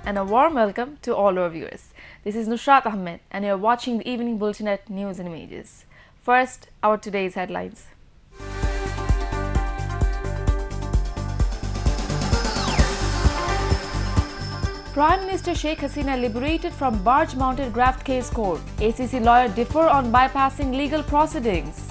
and a warm welcome to all our viewers. This is Nusrat Ahmed and you are watching the Evening Bulletin at News and Images. First, our today's headlines. Prime Minister Sheikh Hasina liberated from barge-mounted graft case court. ACC lawyer differ on bypassing legal proceedings.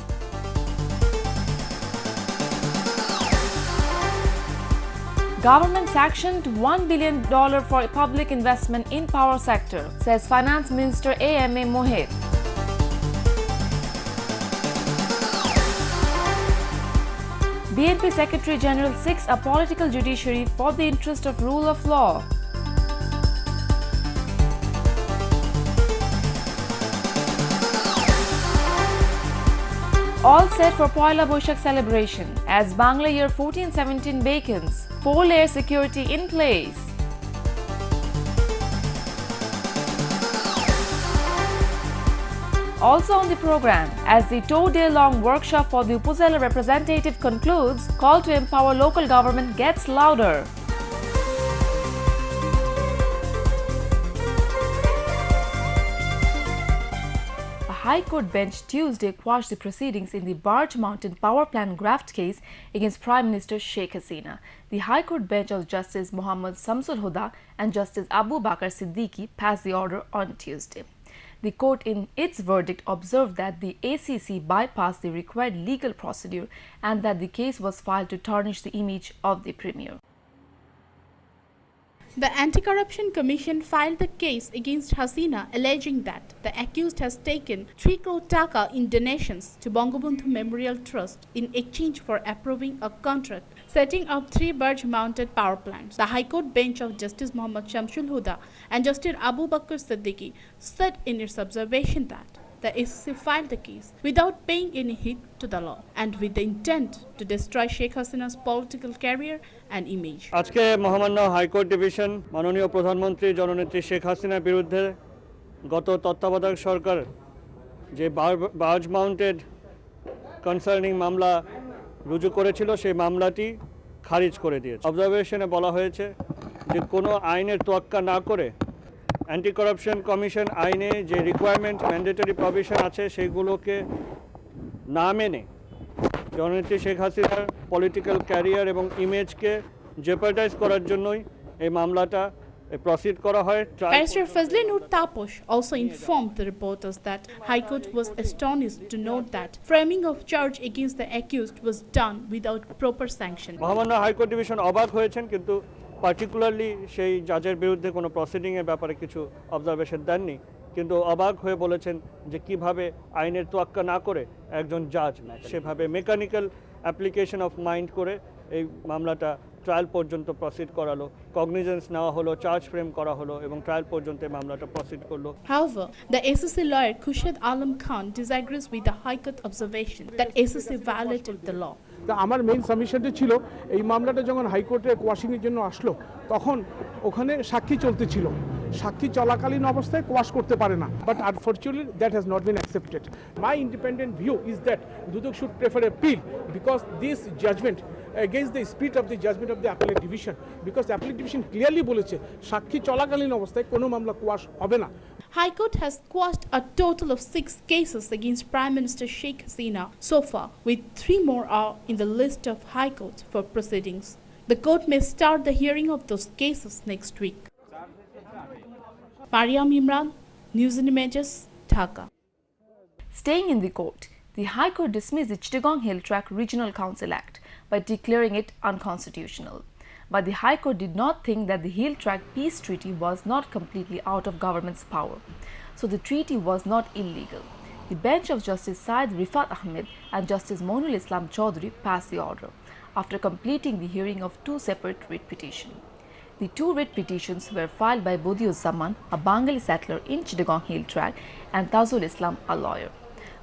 Government sanctioned $1 billion for public investment in power sector, says Finance Minister AMA Mohit. BNP Secretary General seeks a political judiciary for the interest of rule of law. All set for Poila Boishakh celebration as Bangla Year 1417 beckons. 4-layer security in place. Also on the program, as the 2-day-long workshop for the Upazila representative concludes, call to empower local government gets louder. High Court bench Tuesday quashed the proceedings in the barge-mounted power plant graft case against Prime Minister Sheikh Hasina. The High Court bench of Justice Muhammad Samsul Huda and Justice Abu Bakr Siddiqui passed the order on Tuesday. The court in its verdict observed that the ACC bypassed the required legal procedure and that the case was filed to tarnish the image of the Premier. The Anti-Corruption Commission filed the case against Hasina, alleging that the accused has taken 3 crore taka in donations to Bangabandhu Memorial Trust in exchange for approving a contract setting up 3 barge-mounted power plants. The High Court bench of Justice Muhammad Shamsul Huda and Justice Abu Bakr Siddiqui said in its observation that the ACC filed the case without paying any heed to the law and with the intent to destroy Sheikh Hasina's political career and image. আজকে মহামান্য high court division মাননীয় প্রধানমন্ত্রী জননেত্রী শেখ হাসিনার বিরুদ্ধে গত তত্ত্বাবধায়ক সরকার যে বার্জ মাউন্টেড কনসার্নিং মামলা রুজু করেছিল সেই মামলাটি খারিজ করে দিয়েছে। অবজারভেশনে বলা হয়েছে যে কোনো আইনের তোয়াক্কা না করে অ্যান্টি করাপশন কমিশন আইনে যে রিকোয়ারমেন্ট ম্যান্ডেটরি প্রভিশন আছে সেগুলোকে না মেনে জননেত্রী শেখ হাসিনার পলিটিক্যাল ক্যারিয়ার এবং ইমেজকে জেপার্ডাইজ করার জন্যই এই মামলাটা proceed করা হয়। Barrister Fazli Noor Taposh also informed the reporters that High Court was astonished to note that framing of charge against the accused was done without proper sanction. মহামান্য হাইকোর্ট ডিভিশন অবাক হয়েছেন কিন্তু পার্টিকুলারলি সেই জাজের বিরুদ্ধে কোনো প্রসিডিংয়ের ব্যাপারে কিছু অবজারভেশন দেননি, কিন্তু অবাক হয়ে বলেছেন যে কিভাবে আইনের তোয়াক্কা না করে একজন জাজ সেভাবে মেকানিক্যাল অ্যাপ্লিকেশন অফ মাইন্ড করে এই মামলাটা ট্রায়াল পর্যন্ত প্রসিড করালো, কগনিজেন্স নেওয়া হলো, চার্জ ফ্রেম করা হলো এবং ট্রায়াল পর্যন্ত মামলাটা প্রসিড করলো। However, the ACC lawyer Khurshid Alam Khan disagrees with the High Court observation that ACC violated the law. আমার মেইন সাবমিশনটা ছিল এই মামলাটা যখন হাইকোর্টে কোয়াশিংয়ের জন্য আসলো তখন ওখানে সাক্ষী চলতেছিল, সাক্ষী চলাকালীন অবস্থায় কোয়াশ করতে পারে না, but unfortunately that has not been accepted. My independent view is that Dudok should prefer appeal because this judgment against the spirit of the judgment of the appellate division, because the appellate division clearly বলেছে সাক্ষী চলাকালীন অবস্থায় কোনো মামলা quash হবে না। High Court has quashed a total of 6 cases against Prime Minister Sheikh Hasina so far, with 3 more are in the list of High Court for proceedings. The court may start the hearing of those cases next week. Mariam Imran, News and Images, Dhaka. Staying in the court, the High Court dismissed the Chittagong Hill Track Regional Council Act by declaring it unconstitutional. But the High Court did not think that the Hill Track Peace Treaty was not completely out of government's power, so the treaty was not illegal. The bench of Justice Syed Rifat Ahmed and Justice Moinul Islam Chaudhry passed the order after completing the hearing of 2 separate writ petitions. The 2 writ petitions were filed by Bodiuzzaman, a Bengali settler in Chittagong Hill Track, and Tazul Islam, a lawyer.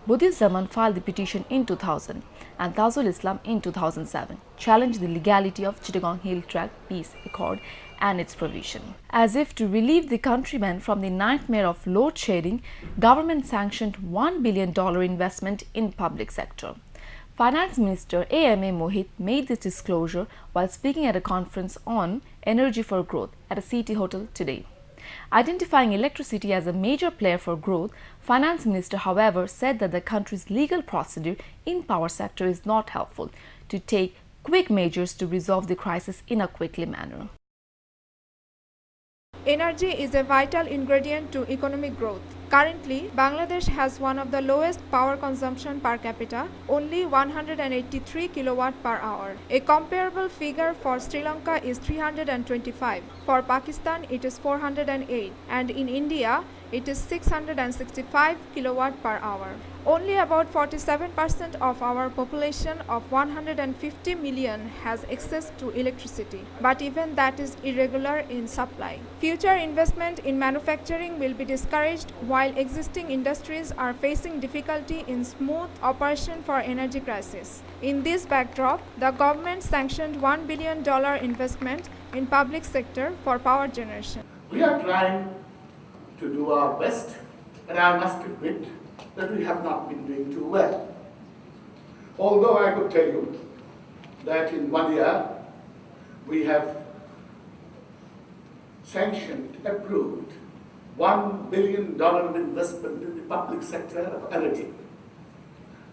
Bodiuzzaman filed the petition in 2000 and Tazul Islam in 2007, challenged the legality of Chittagong Hill Track Peace Accord and its provision. As if to relieve the countrymen from the nightmare of load shedding, government sanctioned $1 billion investment in public sector. Finance Minister A.M.A. Mohit made this disclosure while speaking at a conference on Energy for Growth at a city hotel today. Identifying electricity as a major player for growth, Finance Minister, however, said that the country's legal procedure in power sector is not helpful to take quick measures to resolve the crisis in a quickly manner. Energy is a vital ingredient to economic growth. Currently, Bangladesh has one of the lowest power consumption per capita, only 183 kilowatt per hour. A comparable figure for Sri Lanka is 325. For Pakistan, it is 408, and in India, it is 665 kilowatt per hour. Only about 47% of our population of 150 million has access to electricity, but even that is irregular in supply. Future investment in manufacturing will be discouraged while existing industries are facing difficulty in smooth operation for energy crisis. In this backdrop, the government sanctioned $1 billion investment in public sector for power generation. We are trying to do our best, and I must admit that we have not been doing too well. Although I could tell you that in 1 year we have sanctioned, approved $1 billion of investment in the public sector of energy.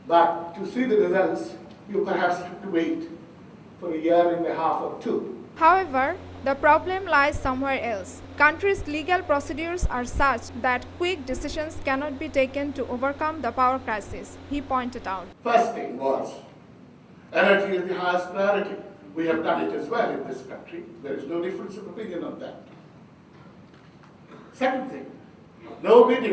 But to see the results, you perhaps have to wait for a year and a half or two. However, the problem lies somewhere else. Countries' legal procedures are such that quick decisions cannot be taken to overcome the power crisis, he pointed out. First thing was, energy is the highest priority. We have done it as well in this country. There is no difference of opinion on that. Second thing, no bidding.